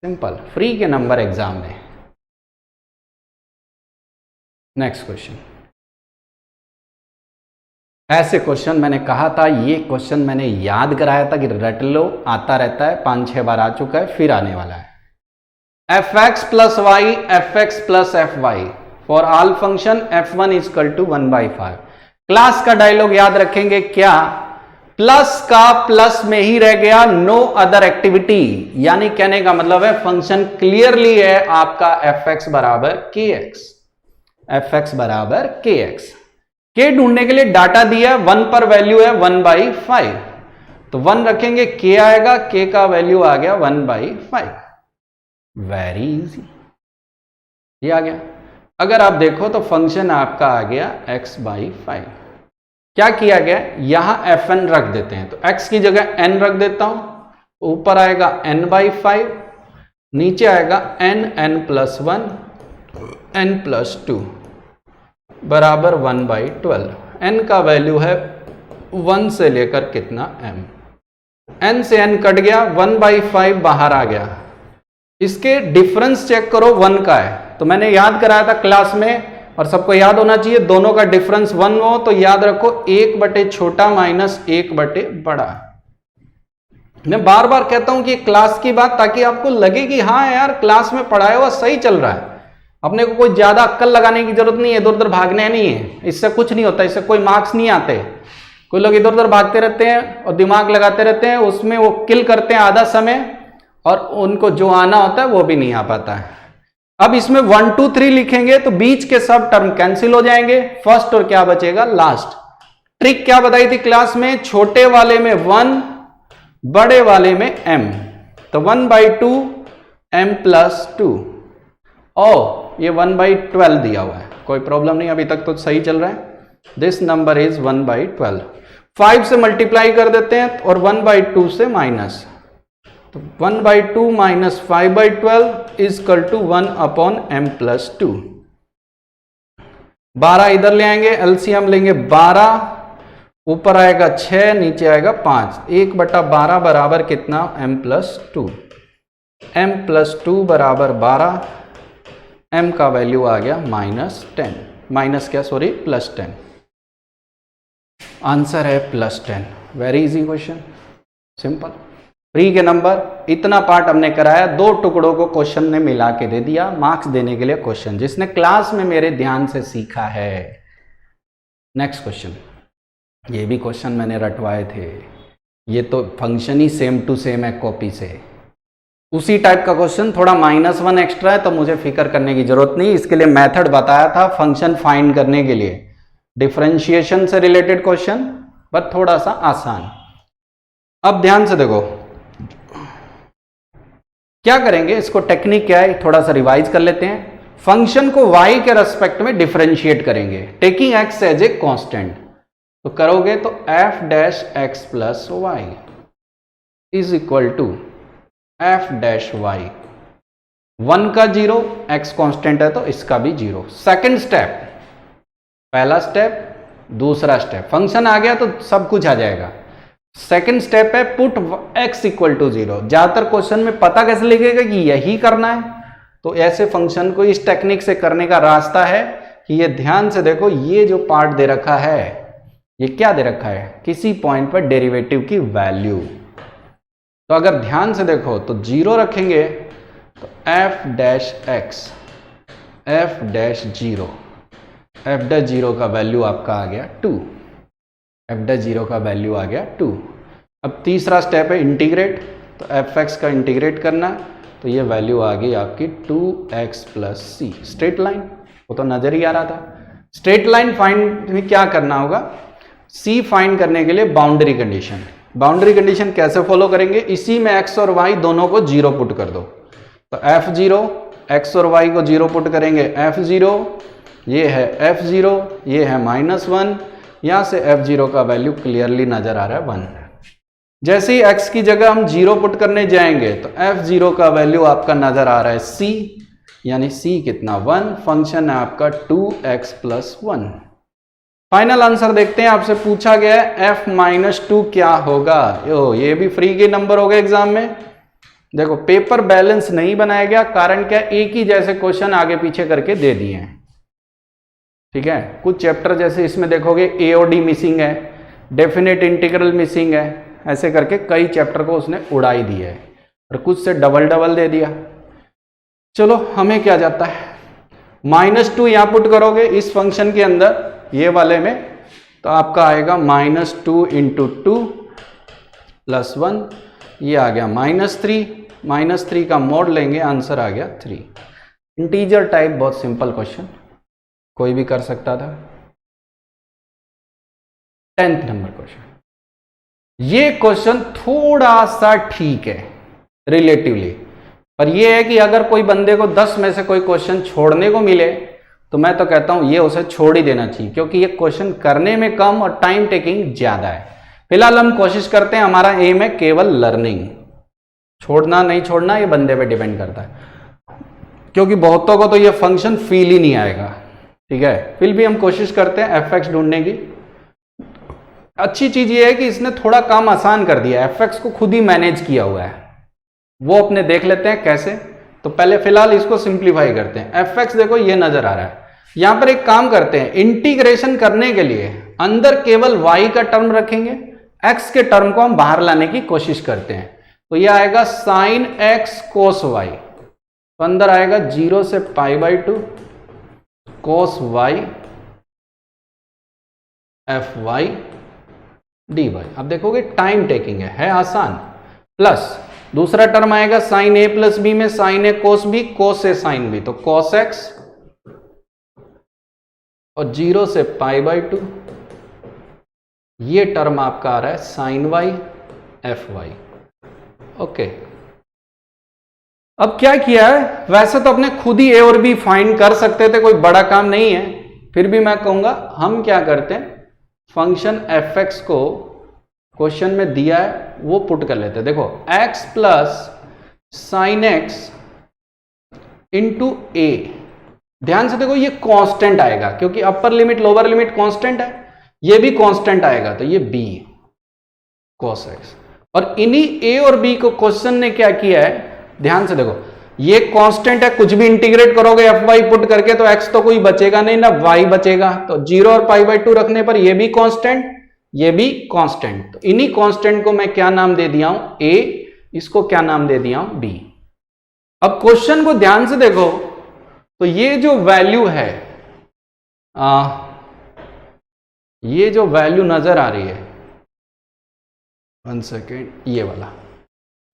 सिंपल, फ्री के नंबर एग्जाम में। Next question. ऐसे क्वेश्चन मैंने कहा था, ये क्वेश्चन मैंने याद कराया था कि रट लो, आता रहता है, 5-6 बार आ चुका है, फिर आने वाला है। fx plus y fx plus F Y for all function f1 equal to 1/5। Class का डायलॉग याद रखेंगे क्या? प्लस का प्लस में ही रह गया, नो अदर एक्टिविटी, यानी कहने का मतलब है फंक्शन क्लियरली है आपका fx बराबर kx, fx बराबर kx। k ढूंढने के लिए डाटा दिया, 1 पर वैल्यू है 1/5, तो 1 रखेंगे, k आएगा, k का वैल्यू आ गया 1/5। वेरी इजी, ये आ गया। अगर आप देखो तो फंक्शन आपका आ गया x/5। क्या किया गया, यहां fn रख देते हैं, तो x की जगह n रख देता हूं, ऊपर आएगा n/5, नीचे आएगा n+1 n+2 बराबर 1/12। n का वैल्यू है 1 से लेकर कितना m, n से n कट गया, 1/5 बाहर आ गया। इसके डिफरेंस चेक करो, 1 का है, तो मैंने याद कराया था क्लास में, और सबको याद होना चाहिए, दोनों का डिफरेंस 1 हो तो याद रखो 1 बटे छोटा माइनस 1 बटे बड़ा। मैं बार बार कहता हूं कि क्लास की बात, ताकि आपको लगे कि हाँ यार क्लास में पढ़ाया हुआ सही चल रहा है, अपने को कोई ज्यादा अक्कल लगाने की जरूरत नहीं है, इधर उधर भागने नहीं है, इससे कुछ नहीं होता, इससे कोई मार्क्स नहीं आते। कोई लोग इधर उधर भागते रहते हैं और दिमाग लगाते रहते हैं, उसमें वो किल करते हैं आधा समय, और उनको जो आना होता है वो भी नहीं आ पाता है। अब इसमें 1 2 3 लिखेंगे तो बीच के सब टर्म कैंसिल हो जाएंगे, फर्स्ट और क्या बचेगा, लास्ट। ट्रिक क्या बताई थी क्लास में, छोटे वाले में 1, बड़े वाले में m, तो 1/2 m+2। ओ ये 1/12 दिया हुआ है, कोई प्रॉब्लम नहीं, अभी तक तो सही चल रहा है। This number is 1/12। 5 से मल्टीप्लाई कर देते हैं और 1/2 से माइनस, तो 1/2 minus 5/12 is equal to 1/m+2। 12 इधर ले आएंगे, एलसीएम लेंगे 12, ऊपर आएगा 6, नीचे आएगा 5, 1/12 बराबर कितना, m+2। m+2 बराबर 12, m का वैल्यू आ गया -10, माइनस क्या, सॉरी +10। आंसर है +10। Very easy question, simple, free के नंबर। इतना पार्ट हमने कराया, 2 टुकड़ों को क्वेश्चन ने मिला के दे दिया, मार्क्स देने के लिए क्वेश्चन, जिसने क्लास में मेरे ध्यान से सीखा है। नेक्स्ट क्वेश्चन, ये भी क्वेश्चन मैंने रटवाए थे, ये तो फंक्शन ही सेम टू सेम है कॉपी से, उसी टाइप का क्वेश्चन, थोड़ा -1 एक्स्ट्रा है, तो मुझे फिक्र करने की जरूरत नहीं। इसके लिए मेथड बताया था फंक्शन फाइंड करने के लिए, डिफरेंशिएशन से रिलेटेड क्वेश्चन, बट थोड़ा सा आसान। अब ध्यान से देखो क्या करेंगे, इसको टेक्निक क्या है थोड़ा सा रिवाइज कर लेते हैं। फंक्शन को y के रेस्पेक्ट में डिफरेंशिएट करेंगे, taking x as a constant, तो करोगे तो f' x + y is equal to f'(y). 1 का 0, x कांस्टेंट है तो इसका भी 0। सेकंड स्टेप, पहला स्टेप, दूसरा स्टेप, फंक्शन आ गया तो सब कुछ आ जाएगा। सेकंड स्टेप है पुट x = 0। ज्यादातर क्वेश्चन में पता कैसे लगेगा कि यही करना है, तो ऐसे फंक्शन को इस टेक्निक से करने का रास्ता है कि ये ध्यान से देखो, ये जो पार्ट दे रखा है, ये क्या दे रखा है, किसी पॉइंट पर डेरिवेटिव की वैल्यू। तो अगर ध्यान से देखो तो 0 रखेंगे तो f'(x) f'(0) f'(0) का वैल्यू आपका आ गया 2, f'(0) का वैल्यू आ गया 2। अब तीसरा स्टेप है इंटीग्रेट, तो fx का इंटीग्रेट करना, तो ये वैल्यू आ गई आपकी 2x + c। स्ट्रेट लाइन, वो तो नजर ही आ रहा था। स्ट्रेट लाइन फाइंड में क्या करना होगा, c फाइंड करने के लिए बाउंड्री कंडीशन। बाउंड्री कंडीशन कैसे फॉलो करेंगे, इसी में x और y दोनों को 0 पुट कर दो, तो f', x और y को 0 पुट करेंगे, f', ये है f', ये है -1, यहां से f', का वैल्यू क्लियरली नजर आ रहा है 1। जैसे ही x की जगह हम 0 पुट करने जाएंगे तो f', का वैल्यू आपका नजर आ रहा है c, यानी c कितना 1, फंक्शन है आपका 2x + 1। फाइनल आंसर देखते हैं। आपसे पूछा गया है f-2 क्या होगा। ये भी फ्री के नंबर हो गए एग्जाम में। देखो पेपर बैलेंस नहीं बनाया गया, कारण क्या, एक ही जैसे क्वेश्चन आगे पीछे करके दे दिए हैं। ठीक है, कुछ चैप्टर जैसे इसमें देखोगे ए और डी मिसिंग है, डेफिनेट इंटीग्रल मिसिंग है, ऐसे करके कई चैप्टर को उसने उड़ाई दिया है, और कुछ से डबल डबल दे दिया। चलो हमें क्या जाता है, -2 यहां पुट करोगे इस फंक्शन के अंदर, ये वाले में, तो आपका आएगा -2 × 2 + 1, ये आ गया -3 का मोड लेंगे, आंसर आ गया 3। इंटीजर टाइप, बहुत सिंपल क्वेश्चन, कोई भी कर सकता था। 10th number question. ये क्वेश्चन थोड़ा सा ठीक है रिलेटिवली, पर ये है कि अगर कोई बंदे को 10 में से कोई क्वेश्चन छोड़ने को मिले तो मैं तो कहता हूं ये उसे छोड़ ही देना चाहिए, क्योंकि ये क्वेश्चन करने में कम और टाइम टेकिंग ज्यादा है। फिलहाल हम कोशिश करते हैं, हमारा एम है केवल लर्निंग, छोड़ना नहीं छोड़ना ये बंदे पे डिपेंड करता है, क्योंकि बहुतों को तो ये फंक्शन फील ही नहीं आएगा। ठीक है, फिर भी हम कोशिश करते हैं fx ढूंढने की। अच्छी चीज ये है कि इसने थोड़ा काम आसान कर दिया, fx को खुद ही मैनेज किया हुआ है, वो अपने देख लेते हैं कैसे। तो पहले फिलहाल इसको सिंप्लीफाई करते हैं। fx देखो ये नजर आ रहा है, यहां पर एक काम करते हैं, इंटीग्रेशन करने के लिए अंदर केवल y का टर्म रखेंगे, x के टर्म को हम बाहर लाने की कोशिश करते हैं। तो ये आएगा sin x cos y, तो अंदर आएगा 0 से π/2 cos y fy dy। अब देखोगे टाइम टेकिंग है आसान। प्लस दूसरा टर्म आएगा sin a + b में sin a cos b, cos a sin b, तो cos x, और 0 से π/2 ये टर्म आपका आ रहा है sin y fy। ओके, अब क्या किया है, वैसे तो अपने खुद ही a और b फाइंड कर सकते थे, कोई बड़ा काम नहीं है, फिर भी मैं कहूंगा हम क्या करते हैं, फंक्शन fx को क्वेश्चन में दिया है वो पुट कर लेते हैं। देखो x + sin x × a, ध्यान से देखो ये कांस्टेंट आएगा, क्योंकि upper limit lower limit constant है, ये भी कांस्टेंट आएगा, तो ये b cos x। और इन्हीं a और b को क्वेश्चन ने क्या किया है, ध्यान से देखो, ये कांस्टेंट है, कुछ भी इंटीग्रेट करोगे fy पुट करके तो x तो कोई बचेगा नहीं ना, y बचेगा, तो 0 और π/2 रखने पर ये भी कांस्टेंट, ये भी कांस्टेंट। तो इन्हीं कांस्टेंट को मैं क्या नाम दे दिया हूं, a, इसको क्या नाम दे दिया हूं, b। अब क्वेश्चन को ध्यान से देखो, तो ये जो वैल्यू है, ये जो वैल्यू नजर आ रही है, 1 सेकेंड, ये वाला,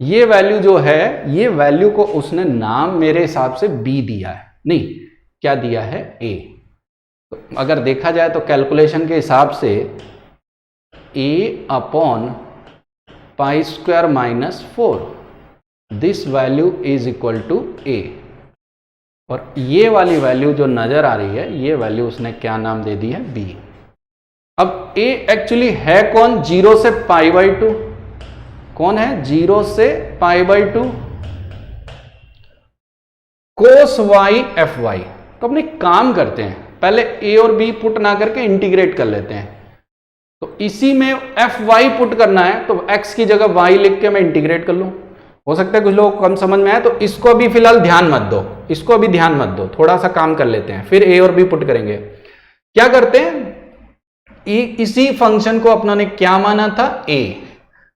ये वैल्यू जो है, ये वैल्यू को उसने नाम मेरे हिसाब से b दिया है, नहीं क्या दिया है, a। तो अगर देखा जाए तो कैलकुलेशन के हिसाब से a/π² - 4, this value is equal to a। और ये वाली वैल्यू जो नजर आ रही है, ये वैल्यू उसने क्या नाम दे दी है, b। अब a एक्चुअली है कौन, 0 से π/2, कौन है, 0 से π/2 cos y fy। तो अपने काम करते हैं, पहले a और b पुट ना करके इंटीग्रेट कर लेते हैं। तो इसी में fy पुट करना है, तो x की जगह y लिख के मैं इंटीग्रेट कर लूं। हो सकता है कुछ लोग कम समझ में आए, तो इसको भी फिलहाल ध्यान मत दो, इसको भी ध्यान मत दो, थोड़ा सा काम कर लेते हैं, फिर a और b पुट करेंगे। क्या करते हैं, इसी फंक्शन को अपनों ने क्या माना था, a,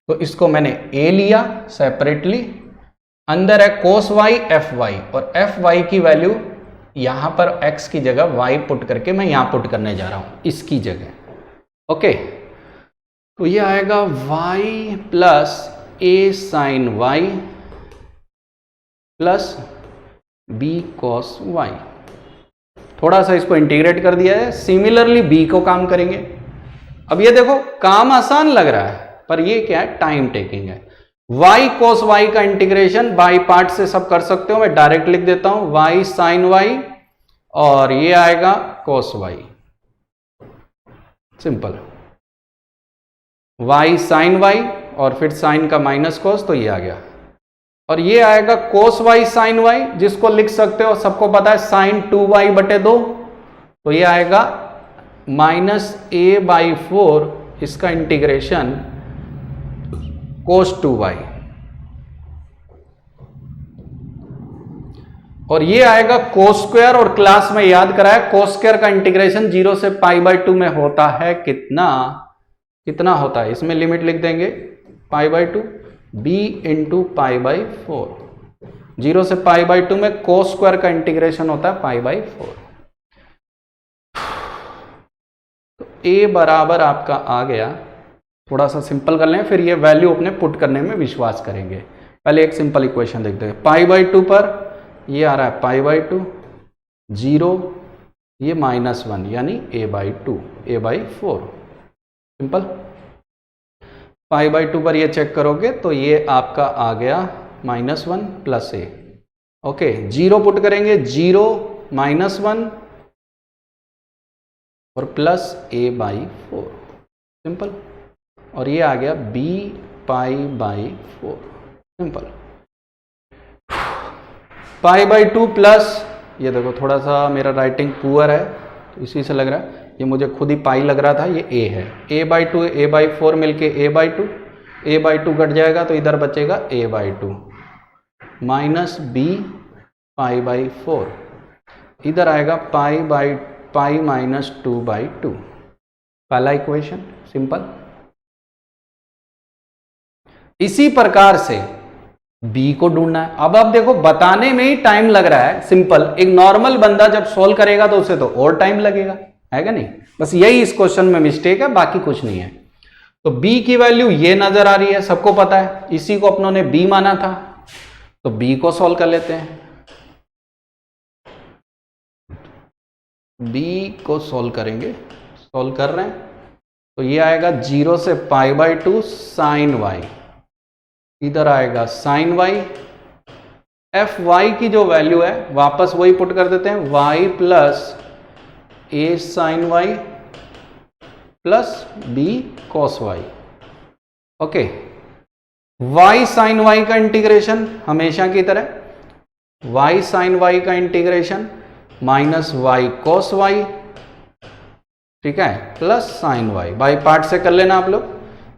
तो इसको मैंने a लिया सेपरेटली, अंदर है cos y fy, और fy की वैल्यू यहां पर x की जगह y पुट करके मैं यहां पुट करने जा रहा हूं, इसकी जगह। ओके, तो ये आएगा y + a sin y + b cos y। थोड़ा सा इसको इंटीग्रेट कर दिया है, सिमिलरली b को काम करेंगे। अब ये देखो काम आसान लग रहा है, पर ये क्या है, टाइम टेकिंग है। y cos y का इंटीग्रेशन बाई पार्ट से सब कर सकते हो, मैं डायरेक्ट लिख देता हूं, y sin y, और ये आएगा cos y, simple, y sin y, और फिर साइन का माइनस cos, तो ये आ गया। और ये आएगा cos y sin y, जिसको लिख सकते हो, सबको पता है sin 2y/2, तो ये आएगा माइनस ए बाई 4 इसका इंटीग्रेशन cos 2y, और ये आएगा cos स्क्वायर, और क्लास में याद कराया cos स्क्वायर का इंटीग्रेशन 0 से पाई बाई 2 में होता है कितना होता है, इसमें लिमिट लिख देंगे pi by 2 b into pi by 4। 0 से पाई बाई 2 में cos स्क्वायर का इंटीग्रेशन होता है पाई बाई 4। तो a बराबर आपका आ गया, थोड़ा सा सिंपल कर लें, फिर ये वैल्यू अपने पुट करने में विश्वास करेंगे। पहले एक सिंपल इक्वेशन देखते हैं। पाई बाई 2 पर ये आ रहा है पाई बाई 2, 0, ये -1 यानी a by 2, a by 4। Simple. Pi by 2 पर ये चेक करोगे तो ये आपका आ गया -1 प्लस a। ओके, 0 पुट करेंगे, 0 -1 और प्लस a बाई 4। सिंपल। और ये आ गया b pi by 4। Simple. Pi by 2 plus, ये देखो थोड़ा सा मेरा राइटिंग पुअर है तो इसी से लग रहा है, ये मुझे खुद ही पाई लग रहा था, ये a है। a बाई 2 a बाई 4 मिलके a by 2, a by 2 cut जाएगा तो इधर बचेगा a by 2 minus b pi by 4, इधर आएगा पाई माइनस 2 बाई 2। पहला इक्वेशन सिंपल। इसी प्रकार से b को ढूंढना है। अब आप देखो बताने में ही टाइम लग रहा है, सिंपल। एक नॉर्मल बंदा जब सोल्व करेगा तो उसे तो और टाइम लगेगा, है क्या नहीं? बस यही इस क्वेश्चन में मिस्टेक है, बाकी कुछ नहीं है। तो b की वैल्यू ये नजर आ रही है, सबको पता है, इसी को अपनों ने b माना था, तो b को सोल्व कर लेते हैं। b को सोल्व करेंगे, सोल्व कर रहे हैं तो ये आएगा 0 से पाई बाई 2 साइन वाई, इधर आएगा साइन वाई। एफ वाई की जो वैल्यू है वापस वही पुट कर देते हैं, y plus a sine y plus b cos y. Okay, y sine y का इंटीग्रेशन हमेशा की तरह, y साइन वाई का integration minus y cos y, ठीक है, plus sine y. By part से कर लेना आप लोग।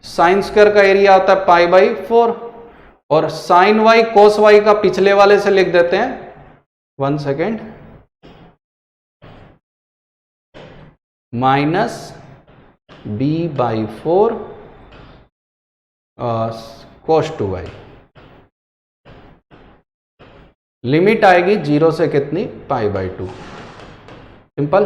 साइन स्क्वायर का एरिया होता है पाई बाई 4, और साइन वाई कोस वाई का पिछले वाले से लिख देते हैं, 1 second, minus b by 4 cos 2y। Limit आएगी 0 से कितनी, पाई बाई 2। सिंपल।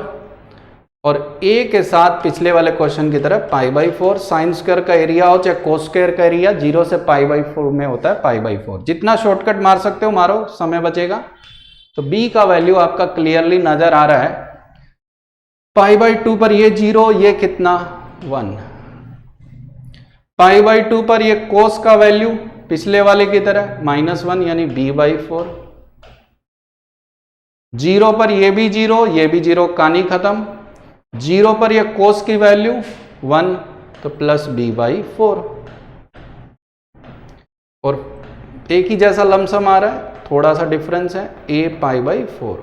और a के साथ पिछले वाले क्वेश्चन की तरह पाई बाई 4, साइन स्क्वायर का एरिया हो चाहे कोस स्क्वायर का एरिया 0 से पाई बाई 4 में होता है पाई बाई 4। जितना शॉर्टकट मार सकते हो मारो, समय बचेगा। तो b का वैल्यू आपका क्लियरली नजर आ रहा है, पाई बाई 2 पर ये 0, ये कितना 1, पाई बाई 2 पर ये कोस का वैल्यू पिछले वाले की तरह -1 यानी b बाई 4, 0 पर ये भी 0, ये भी 0, कहानी खत्म। 0 पर ये कोस की वैल्यू 1 तो प्लस b बाई 4, और एक ही जैसा लमसम आ रहा है, थोड़ा सा डिफरेंस है, a पाई बाई 4।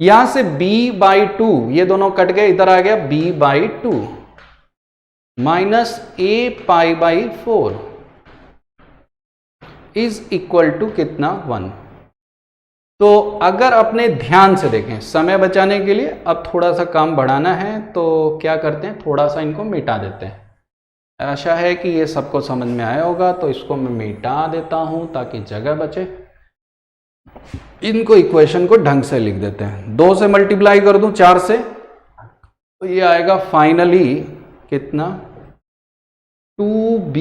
यहां से b बाई 2 ये दोनों कट गए, इधर आ गया b by 2 minus a pi by 4 is equal to कितना 1। तो अगर अपने ध्यान से देखें, समय बचाने के लिए अब थोड़ा सा काम बढ़ाना है, तो क्या करते हैं, थोड़ा सा इनको मिटा देते हैं। आशा है कि ये सबको समझ में आया होगा, तो इसको मैं मिटा देता हूं ताकि जगह बचे। इनको इक्वेशन को ढंग से लिख देते हैं। 2 से मल्टीप्लाई कर दूं 4 से, तो ये आएगा फाइनली कितना 2b,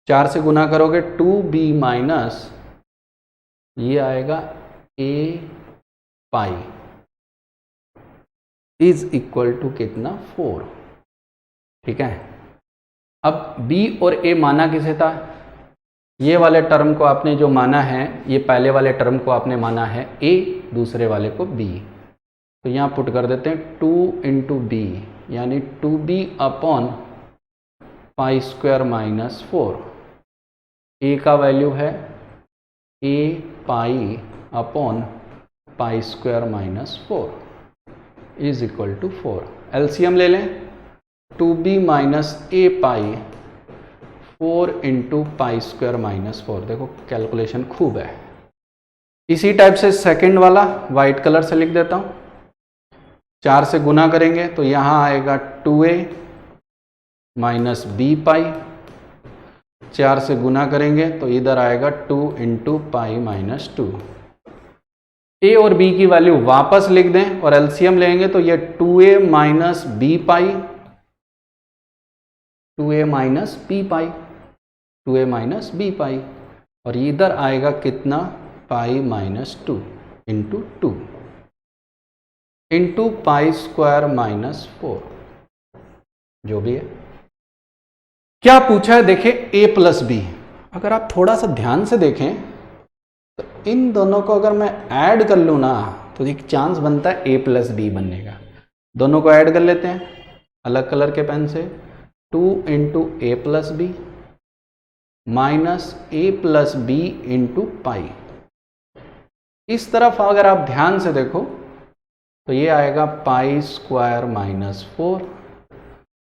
4 से गुना करोगे 2b माइनस ये आएगा a pi is equal to कितना 4। ठीक है। अब b और a माना किसे था, ये वाले टर्म को आपने जो माना है, ये पहले वाले टर्म को आपने माना है a, दूसरे वाले को b। तो यहाँ पुट कर देते हैं 2 इंटू बी यानी 2b upon pi square minus 4। a का वैल्यू है a pi upon pi square minus 4। Is equal to 4। LCM ले लें, 2b minus A pi 4 into pi square minus 4। देखो कैलकुलेशन खूब है। इसी टाइप से सेकंड वाला वाइट कलर से लिख देता हूं। 4 से गुना करेंगे तो यहां आएगा 2a माइनस बी पाई। 4 से गुना करेंगे तो इधर आएगा 2 इंटू पाई माइनस 2। ए और बी की वैल्यू वापस लिख दें और एलसीएम लेंगे तो ये 2a माइनस बी पाई, 2a माइनस बी पाई, 2a माइनस बी पाई, और इधर आएगा कितना, पाई minus 2 into 2 into pi square minus 4, जो भी है। क्या पूछा है देखिए, a प्लस बी। अगर आप थोड़ा सा ध्यान से देखें तो इन दोनों को अगर मैं ऐड कर लूँ ना तो एक चांस बनता है a प्लस बी बनने का। दोनों को ऐड कर लेते हैं अलग कलर के पेन से। 2 इंटू ए प्लस बी माइनस ए प्लस बी इंटू पाई। इस तरफ अगर आप ध्यान से देखो तो ये आएगा पाई square minus 4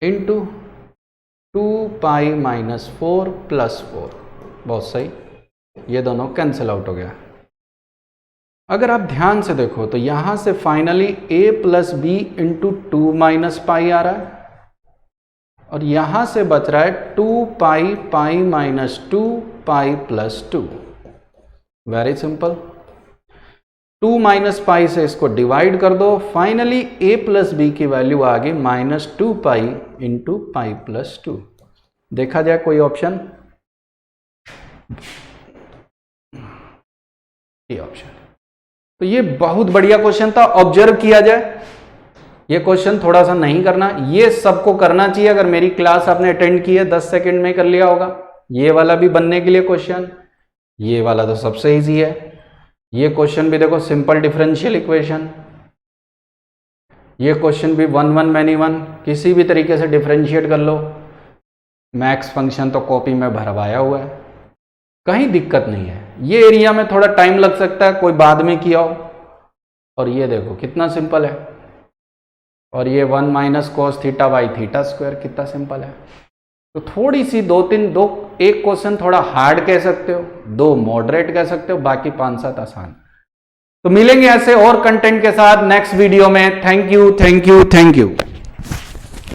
into 2 pi minus 4 plus 4। बहुत सही, ये दोनों कैंसिल आउट हो गया। अगर आप ध्यान से देखो तो यहां से finally a plus b into 2 minus pi आ रहा है, और यहां से बच रहा है 2 pi pi minus 2 pi plus 2। Very simple. 2 minus pi से इसको डिवाइड कर दो, फाइनली a प्लस बी की वैल्यू आ गई minus 2 pi into pi plus 2। देखा जाए कोई ऑप्शन, ये ऑप्शन। तो ये बहुत बढ़िया क्वेश्चन था। ऑब्जर्व किया जाए, ये क्वेश्चन थोड़ा सा नहीं करना, ये सबको करना चाहिए। अगर मेरी क्लास आपने अटेंड की है 10 सेकंड में कर लिया होगा। ये वाला भी बनने के लिए क्वेश्चन, ये वाला तो सबसे इजी है। ये क्वेश्चन भी देखो, सिंपल डिफरेंशियल इक्वेशन। ये क्वेश्चन भी 1 1 मैनी 1, किसी भी तरीके से डिफरेंशिएट कर लो। मैक्स फंक्शन तो कॉपी में भरवाया हुआ है, कहीं दिक्कत नहीं है। ये एरिया में थोड़ा टाइम लग सकता है, कोई बाद में किया हो। और ये देखो कितना सिंपल है। और ये 1 minus cos theta by theta square, कितना सिंपल है। तो थोड़ी सी एक क्वेश्चन थोड़ा हार्ड कह सकते हो, 2 मॉडरेट कह सकते हो, बाकी 5-7 आसान। तो मिलेंगे ऐसे और कंटेंट के साथ नेक्स्ट वीडियो में। Thank you, thank you, thank you.